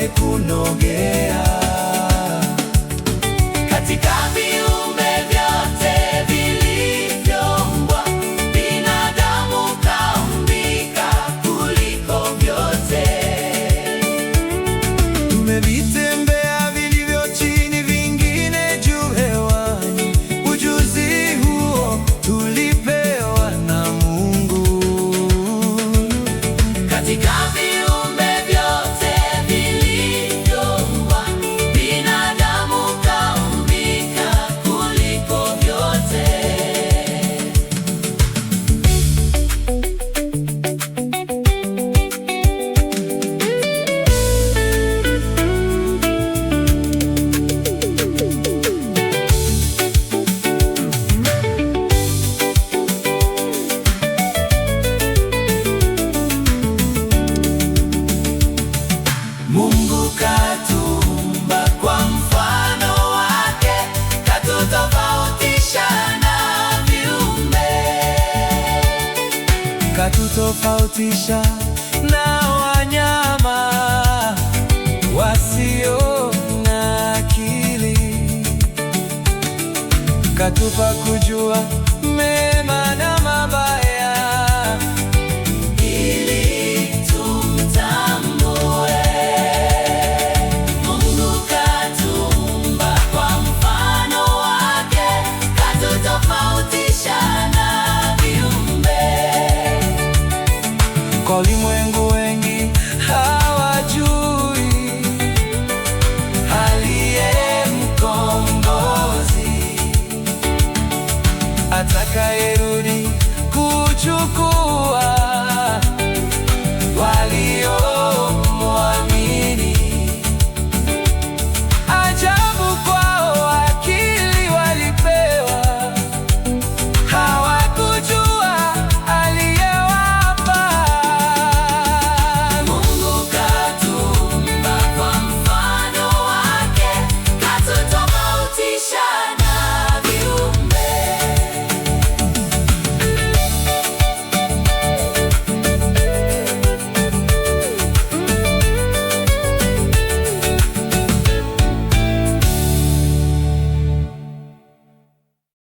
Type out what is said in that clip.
vyote kunogea. Katika viumbe vyote vilivyoumbwa, binadamu kaumbika kuliko vyote. Tumevitembea vilivyo chini, vingine juu hewani. Ujuzi huo tulipewa na Mungu. Katika viumbe vyote vilivyoumbwa, binadamu kaumbika kuliko vyote. Mungu katuumba kwa mfano wake, katutofautisha na viumbe, katutofautisha na wanyama wasio na akili, katupa kujua